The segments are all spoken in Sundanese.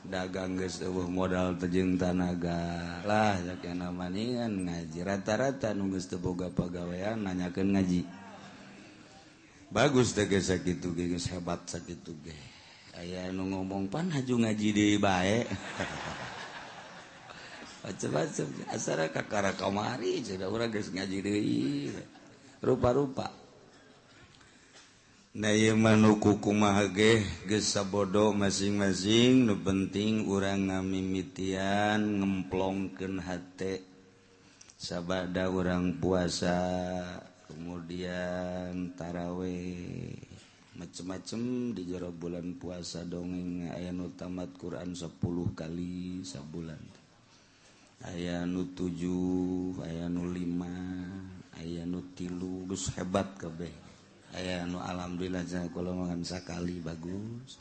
dagang geus eueuh modal teu tanaga lah sakena maningan ngaji rata-rata nu geus teu boga pagawean nanyakeun ngaji bagus teh geus sakitu ge geus hebat sakitu ge aya nu ngomong pan haju ngaji deui bae macem-macem asara kakara kamari cenah urang geus ngaji deui rupa-rupa na ieu mah nu kumaha ge geus sabodo masing-masing nu penting urang ngamimitian ngemplongkeun hate sabada urang puasa kemudian tarawih macem-macem di jero bulan puasa dongeng aya nu tamat Quran 10 kali sabulan aya nu 7 aya nu 5 aya nu 3 geus hebat kabeh aya nu alhamdulillah cenah kula mangan sakali bagus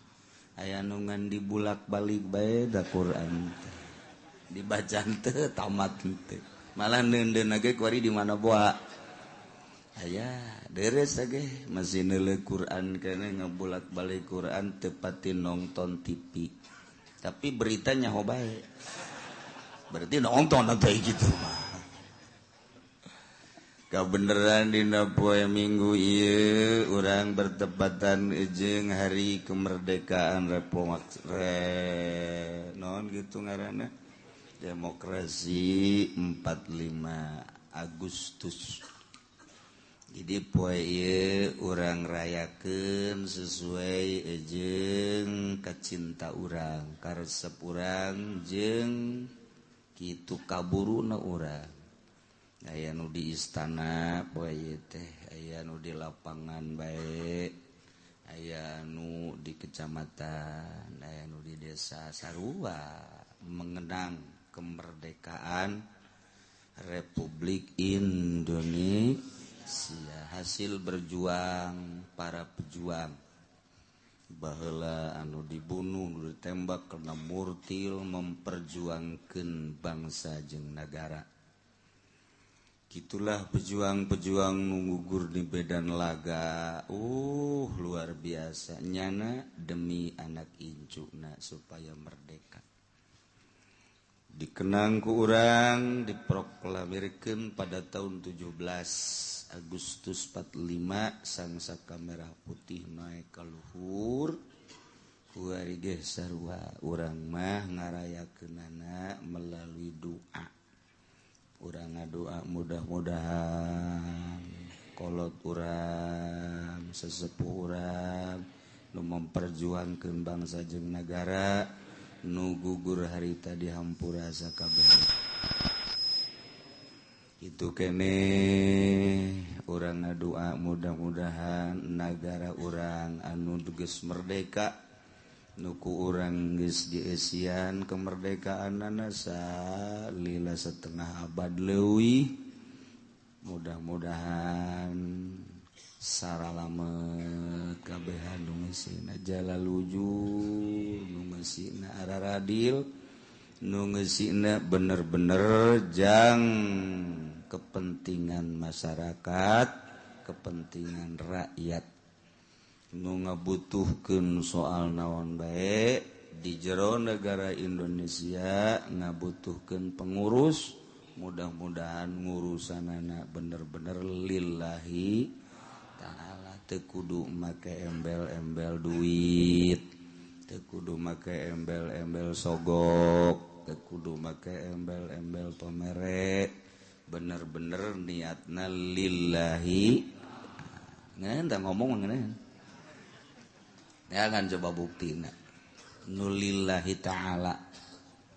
aya nu ngan dibulak-balik bae da Quran dibacaan teu tamat teu malah neundeuna ge kuari di mana boa aya deres ge masih neuleuh Quran keneh ngabulak-balik Quran teu pati nonton TV tapi beritanya nyaho bae berarti nonton atuh kitu mah kabeneran dina poe Minggu ieu urang bertepatan jeung hari kemerdekaan non gitu ngaranna demokrasi 45 Agustus jadi poe ieu urang rayakeun sesuai jeung kacinta urang karesep urang jeung kitu kaburuna urang aya nu di istana poe ieu teh aya nu di lapangan bae aya nu di kecamatan aya nu di desa sarua mengenang kemerdekaan Republik Indonesia hasil berjuang para pejuang baheula anu dibunuh nu ditembak karena murtil memperjuangkeun bangsa jeung nagara. Itulah pejuang-pejuang nu gugur di medan laga luar biasa nyana demi anak incuna supaya merdeka dikenang ku urang diproklamirkeun pada tahun 17 Agustus 45 sangsaka merah putih naik ka luhur ku ari ge sarua urang mah ngarayakeunana melalui doa urang ngadoa mudah-mudahan kolot urang sesepuh urang nu memperjuangkeun bangsa jeung nagara nu gugur harita di hampura sakabeh itu kene urang ngadoa mudah-mudahan nagara urang anu geus merdeka nuku urang geus dieusian kemerdekaanna salila setengah abad leuwih mudah-mudahan saralamet kabehan nu ngeusina jalaluju nu ngeusina araradil nu ngeusina bener-bener jang kepentingan masyarakat kepentingan rakyat nu ngabutuhkeun soal naon bae di jero negara Indonesia ngabutuhkeun pengurus mudah-mudahan ngurusanana bener-bener lillahi ta'ala teu kudu make embel-embel duit teu kudu make embel-embel sogok teu kudu make embel-embel pamere bener-bener niatna lillahi ngan tah ngomong ngan ya kan coba buktina nulillahi ta'ala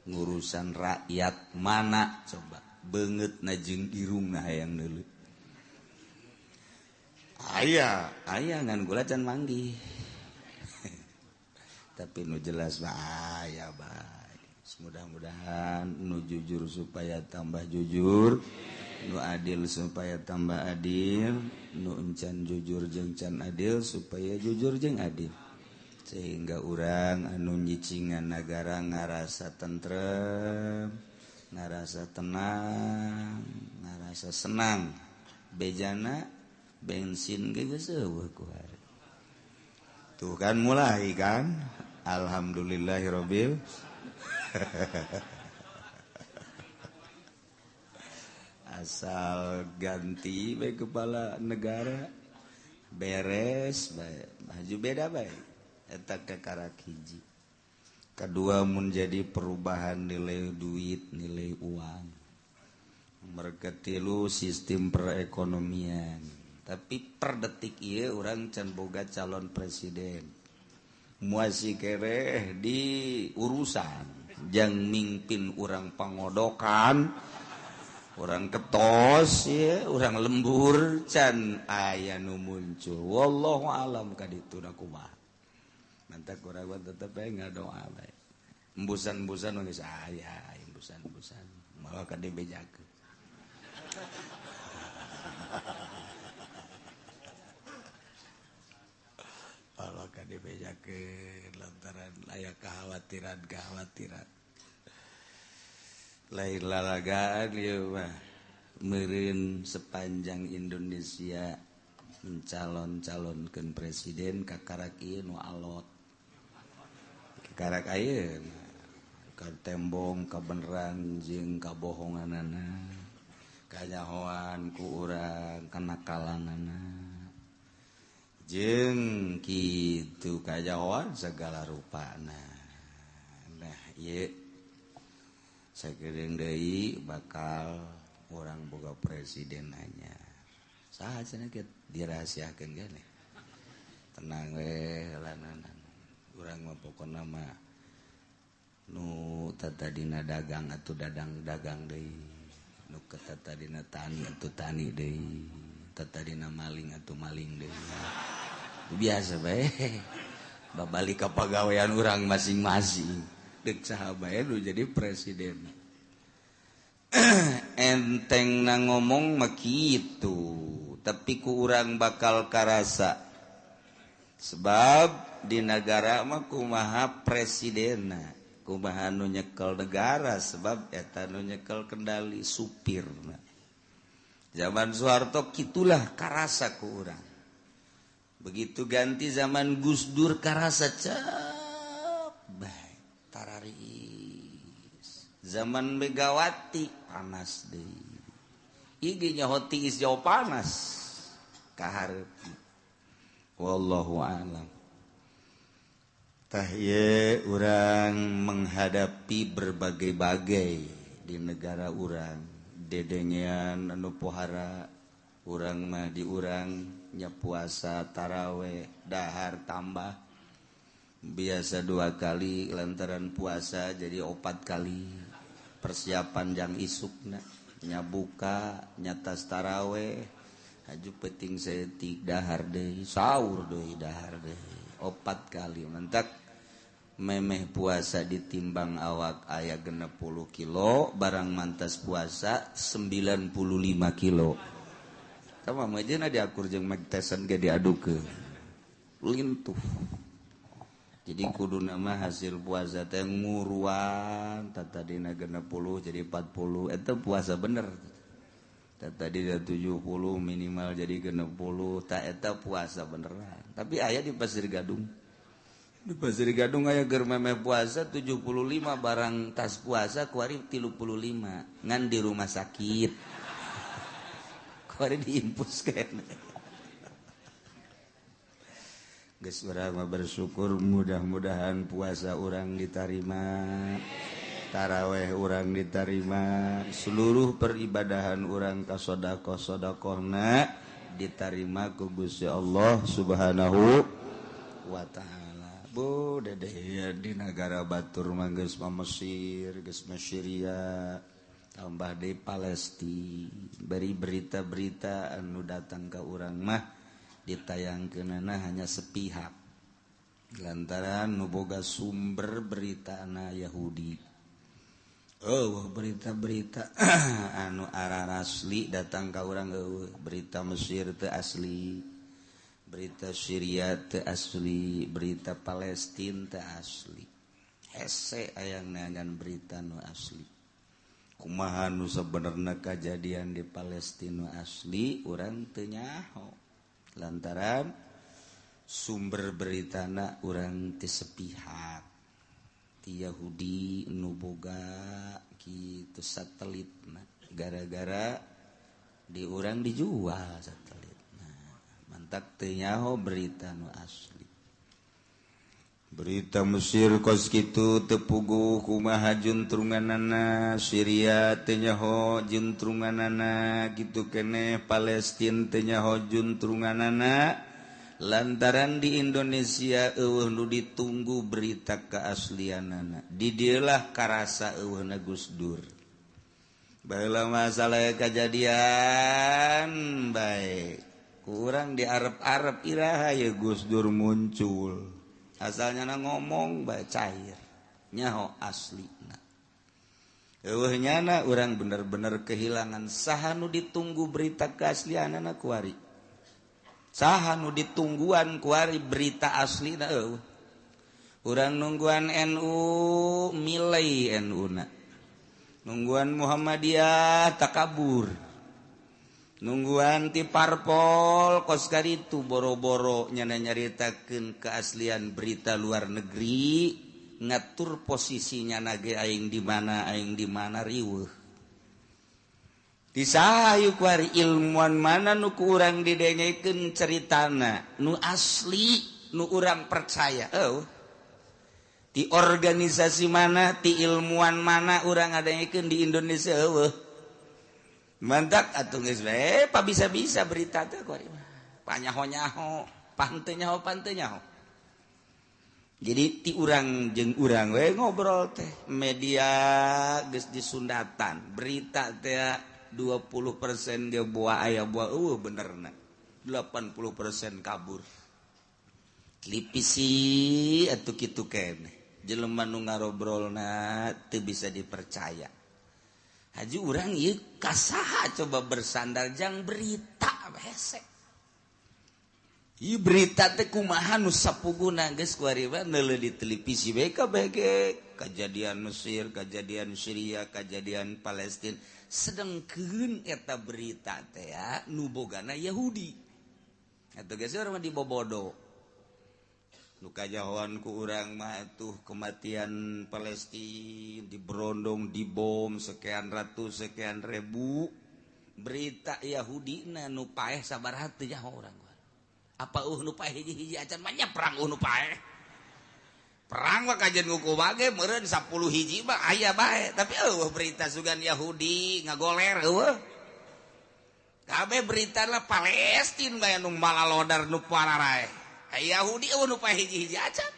ngurusan rakyat mana coba beungeut na jeung irungna hayang neuleuh aya ngan gula can manggih tapi nu jelas mah aya bae mudah-mudahan nu jujur supaya tambah jujur nu adil supaya tambah adil nu encan jujur jeung can adil supaya jujur jeung adil sehingga urang anu nyicingan nagara ngarasa tentrem ngarasa tenang ngarasa senang bejana bensin ge geus eueuh ku hari tuh kan mulai kan alhamdulillahirabbil asal ganti baik kepala negara beres baik baju beda baik eta kekarak hiji kedua menjadi perubahan nilai duit nilai uang mereka tilu sistem perekonomian tapi per detik ieu urang can boga calon presiden muasi kereh di urusan jang mimpin urang pangodokan orang ketos ya, orang lembur can aya nu muncul wallahu alam kaditu na kumaha mantak urang tetep bae ngadoa bae embusan-embusan geus aya embusan-embusan mawa ka dibejakeun Allah ka dibejakeun lantaran aya kekhawatiran lain lalagaan ieu mah meureun sepanjang Indonesia mencalon-calonkeun presiden kakarak ieu nu alot kakarak ayeuna ka tembong kabeneran jeung kabohonganana kanyahoan ku urang kanakalanana jeung kitu kanyahoan segala rupana nah ieu sakedeung deui bakal urang boga presiden anyar saha cenah kieu dirahasiakeun keneh tenang we lananan urang mah pokona mah nu tatadina dagang atuh dagang deui nu tatadina tani atuh tani deui tatadina maling atuh maling deui biasa bae babalik ka pagawean urang masing-masing dek saha bae nu jadi presiden enteng na ngomong mah kitu tapi ku urang bakal karasa sebab di negara mah kumaha presidenna kumaha nu nyekel negara sebab eta nu nyekel kendali supirna zaman Soeharto kitulah karasa ku urang begitu ganti zaman Gus Dur karasa cep bae tararis zaman Megawati panas deui ieu nya hoti is jauh panas kaharep wallahu a'lam tah ieu urang menghadapi berbagai-bagai di negara urang dedengean anu pohara urang mah di urang nya puasa tarawih dahar tambah biasa 2 kali lantaran puasa jadi 4 kali persiapan jang isukna nya buka nya tas tarawih haju penting setik dahar deui sahur deui dahar deui 4 kali mentak memeh puasa ditimbang awak aya 60 kilo barang mantas puasa 95 kilo sama majeuna diakur jeung Mike Tyson ge diadukeun lintuh jadi kuduna mah hasil puasa teh nguruan tadina 60 jadi 40 eta puasa bener tadina 70 minimal jadi 60 tak eta puasa beneran tapi aya di Pasir Gadung aya keur memeh puasa 75 barang tas puasa kuari 35 ngan di rumah sakit kuari diimpus keneh geus urang mah bersyukur mudah-mudahan puasa urang ditarima tarawih urang ditarima seluruh peribadahan urang ka sedekah-sedekahna ditarima ku Gusti Allah Subhanahu wa taala. Bu dedeh di negara batur mah geus Mesir, geus Mesyiria, tambah di Palestina. Beri berita-berita anu datang ka urang mah ditayangkeunana hanya sepihak lantaran nu boga sumber beritana Yahudi berita-berita anu arah asli datang ka urang berita Mesir teu asli berita Syria teu asli berita Palestina teu asli hese ayangna ngan berita nu asli kumaha nu sabenerna kajadian di Palestina asli urang teu nyaho lantaran sumber beritana urang teu sepihak Yahudi nuboga gitu satelit gara-gara diurang dijual satelit mantak teu nyaho berita nu asli berita Mesir kos kitu teu puguh kumaha juntrunganana Syria teu nyaho juntrunganana kitu keneh Palestina teu nyaho juntrunganana lantaran di Indonesia eueuh nu ditunggu berita keaslianana di dieulah karasa eueuhna Gus Dur baheula masalah kejadian baik kurang di Arab-Arab iraha ya Gus Dur muncul asalnya ngomong bae cair nyaho aslina eueuh nyana urang bener-bener kehilangan saha nu ditunggu berita keaslianana kuari saha nu ditungguan kuari berita asli urang nungguan NU milai NU na nungguan Muhammadiyah takabur nungguan ti parpol kos karitu boro-boro nyana nyaritakeun keaslian berita luar negeri ngatur posisinya nage aing di mana riweuh disahayu kuari ilmuwan mana nu kurang didengekeun ceritana nu asli nu urang percaya di organisasi mana ti ilmuwan mana urang ngadengekeun di Indonesia mantak atuh geus bae pa bisa-bisa berita teh kuari panyaho-nyaho panteu nyaho jadi ti urang jeung urang we ngobrol teh media geus disundatan berita teh 20% dia buah ayah buah benerna 80% kabur klipisi atuh kitu keneh jelema nu ngarobrolna teu bisa dipercaya haji urang ieu kasaha coba bersandar jang berita hese ieu berita teh kumaha nu sapuguna geus kuari mah neuleuh di televisi bae kabeh kejadian Mesir kejadian Syria kejadian Palestina sedengkeun eta berita teh nu bogana Yahudi eta geus urang mah dibobodo nu kajahoan ku urang mah atuh kematian Palestina diberondong dibom sekian ratus sekian ribu berita Yahudina nu paeh sabaraha teu nyaho urang apa nu paeh hiji-hiji acan mah nya perang nu paeh perang mah kajian nguku bage meureun 10 hiji mah aya bae tapi berita sugan Yahudi ngagoler kabeh berita lah Palestina bae nu malalodar nu pararae Yahudi nu paeh hiji-hiji acan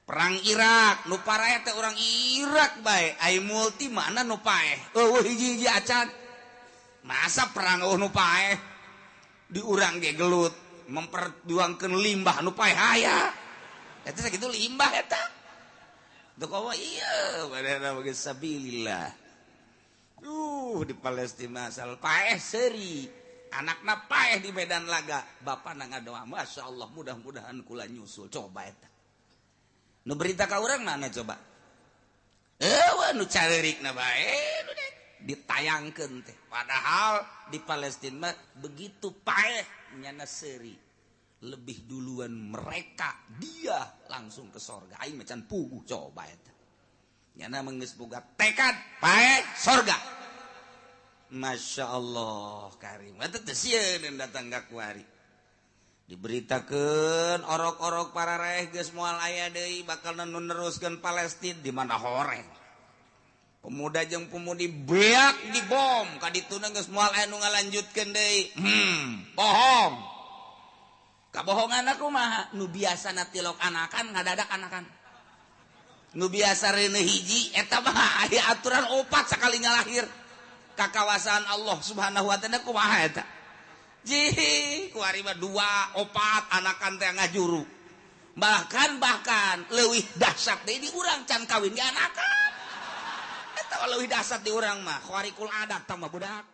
perang Irak nu parae teh urang Irak bae ai multi mana nu paeh hiji-hiji acan masa perang nu paeh di urang ge gelut memperjuangkeun limbah nu paeh aya eta sakitu limbah eta teu komo ieu badana bagi sabilillah di Palestina asal paeh seuri anakna paeh di medan laga bapana ngadoa masyaallah mudah-mudahan kula nyusul coba eta nu berita ka urang mana coba nu careurikna bae nu ditayangkeun teh padahal di Palestina mah begitu paeh nyana seuri lebih duluan mereka dia langsung ke sorga aing macan puguh coba eta nyana geus boga tekad paeh sorga masyaallah karim eta teh sieun datang ka kuari diberitakeun orok-orok para raeh geus moal aya deui bakal neruskeun Palestina di mana horeng pemuda jeung pemudi beak dibom ka dituna geus moal aya nu ngalanjutkeun deui bohong kabohongan aku mah nu biasa natilok anakan ngadadak anakan nu biasa reuneuh hiji eta mah aya aturan opat sakali ngalahir ka kawasan Allah Subhanahu wa taala kumaha eta jih kuari mah 2 4 anakan teh ngajuru bahkan leuwih dahsyat deui di urang can kawin ge anakan eta leuwih dahsyat di urang mah khariqul adat tah mah budak